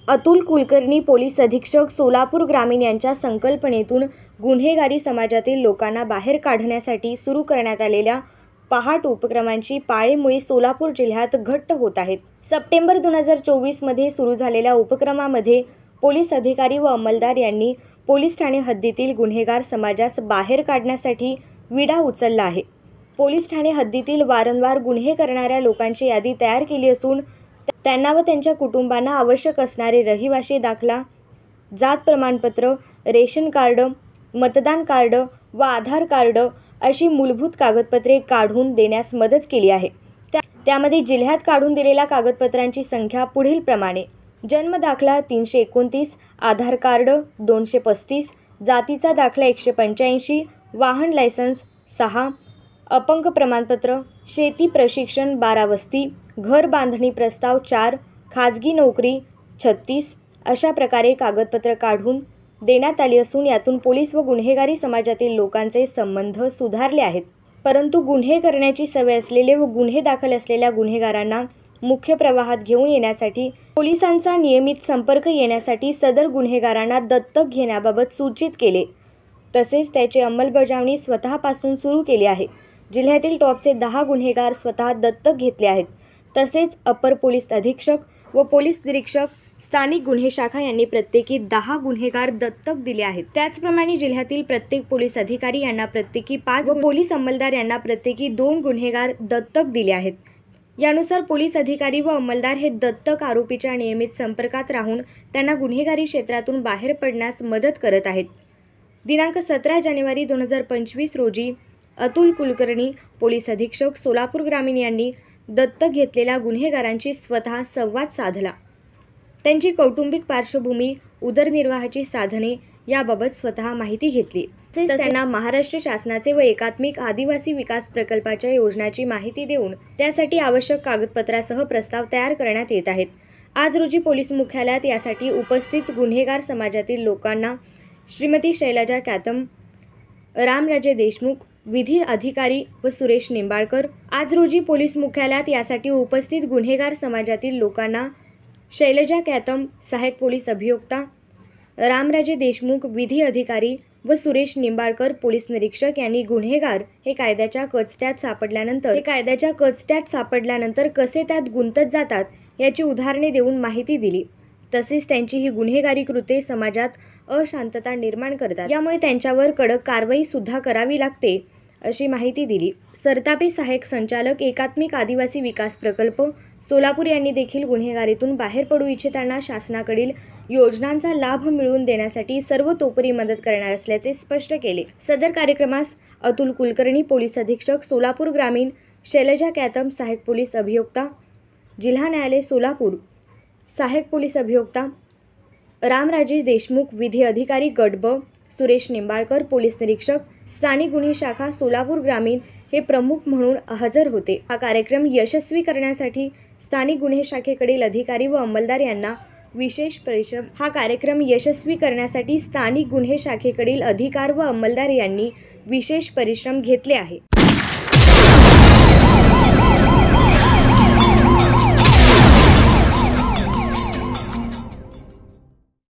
Atul Kulkarni police अधीक्षक सोलापूर ग्रामीण यांच्या संकल्पनेतून गुन्हेगारी समाजातील लोकांना बाहेर काढण्यासाठी सुरू करण्यात आलेल्या पहाट उपक्रमांची पाळेमुळे सोलापूर जिल्ह्यात घट्ट होत आहेत। सप्टेंबर 2024 मध्ये सुरू झालेल्या उपक्रमामध्ये पोलीस अधिकारी व अंमलदार यांनी पोलीस ठाणे हद्दीतील गुन्हेगार समाजास बाहेर काढण्यासाठी विडा उचलला आहे। पोलीस ठाणे हद्दीतील वारंवार गुन्हे करणाऱ्या लोकांची यादी तयार केली असून त्यांना व त्यांच्या कुटुंबांना आवश्यक असणारे रहिवासी दाखला, जात प्रमाणपत्र, रेशन कार्ड, मतदान कार्ड व आधार कार्ड अशी मूलभूत कागदपत्रे काढून देण्यास मदत केली आहे। त्यामध्ये जिल्ह्यात काढून दिलेल्या कागदपत्रांची संख्या पुढील प्रमाणे: जन्म दाखला 329, आधार कार्ड 235, जातीचा दाखला 185, वाहन लायसन्स 6, अपंग प्रमाणपत्र, शेती प्रशिक्षण 12 वस्ती, घर बांधणी प्रस्ताव 4, खाजगी नोकरी 36 अशा प्रकारे कागदपत्र काढून देण्यात आली असून यातून पोलीस व गुन्हेगारी समाजातील लोकांचे संबंध सुधारले आहेत। परंतु गुन्हे करण्याची सवय असलेले व गुन्हे दाखल असलेल्या गुन्हेगारांना मुख्य प्रवाहात घेऊन येण्यासाठी पोलिसांचा नियमित संपर्क येण्यासाठी सदर गुन्हेगारांना दत्तक घेण्याबाबत सूचित केले, तसेच त्याची अंमलबजावणी स्वतःपासून सुरू केली आहे। जिल्ह्यातील टॉपचे 10 गुन्हेगार स्वतः दत्तक घेतले आहेत। तसेच अपर पोलीस अधीक्षक व पोलीस निरीक्षक, स्थानिक गुन्हे शाखा यांनी प्रत्येकी 10 गुन्हेगार दत्तक दिले आहेत। त्याचप्रमाणे जिल्ह्यातील प्रत्येक पोलीस अधिकारी यांना प्रत्येकी 5 व पोलीस अंमलदार यांना प्रत्येकी 2 गुन्हेगार दत्तक दिले आहेत। यानुसार पोलीस अधिकारी व अंमलदार हे दत्तक आरोपीच्या नियमित संपर्कात राहून त्यांना गुन्हेगारी क्षेत्रातून बाहेर पडण्यास मदत करत आहेत। दिनांक 17 जानेवारी 2025 रोजी अतुल कुलकर्णी पोलीस अधीक्षक सोलापूर ग्रामीण यांनी दत्तक घेतलेल्या गुन्हेगारांशी स्वतः संवाद साधला। त्यांची कौटुंबिक पार्श्वभूमी, उदरनिर्वाहाची साधने याबाबत स्वतः माहिती घेतली। तसेच त्यांना महाराष्ट्र शासनाचे व एकात्मिक आदिवासी विकास प्रकल्पाच्या योजनाची माहिती देऊन त्यासाठी आवश्यक कागदपत्रासह प्रस्ताव तयार करण्यात येत आहेत। आज रोजी पोलीस मुख्यालयात यासाठी उपस्थित गुन्हेगार समाजातील लोकांना श्रीमती शैलजा कॅतम, रामराजे देशमुख, विधी अधिकारी व सुरेश निंबाळकर। आज रोजी पोलीस मुख्यालयात यासाठी उपस्थित गुन्हेगार समाजातील लोकांना शैलजा कॅतम, सहाय्यक पोलीस अभियोक्ता, रामराजे देशमुख, विधी अधिकारी व सुरेश निंबाळकर, पोलीस निरीक्षक यांनी गुन्हेगार हे कायद्याच्या कचट्यात सापडल्यानंतर कसे त्यात गुंतत जातात याची उदाहरणे देऊन माहिती दिली। तसेच त्यांची ही गुन्हेगारी कृत्ये समाजात अशांतता निर्माण करतात, यामुळे त्यांच्यावर कडक कारवाई सुद्धा करावी लागते अशी माहिती दिली। सरतापे सहाय्यक संचालक, एकात्मिक आदिवासी विकास प्रकल्प, सोलापूर यांनी देखील गुन्हेगारीतून बाहेर पडू इच्छितांना शासनाकडील योजनांचा लाभ मिळवून देण्यासाठी सर्वतोपरी मदत करणार असल्याचे स्पष्ट केले। सदर कार्यक्रमास अतुल कुलकर्णी पोलीस अधीक्षक सोलापूर ग्रामीण, शैलजा कॅतम, सहाय्यक पोलीस अभियोक्ता, जिल्हा न्यायालय सोलापूर, सहाय्यक पोलीस अभियोक्ता, रामराजे देशमुख, विधी अधिकारी गट ब, सुरेश निंबाळकर, पोलीस निरीक्षक, स्थानिक गुन्हे शाखा सोलापूर ग्रामीण हे प्रमुख म्हणून हजर होते। हा कार्यक्रम यशस्वी करण्यासाठी स्थानिक गुन्हे शाखेकडील अधिकारी व अंमलदार यांना विशेष परिश्रम घेतले आहे।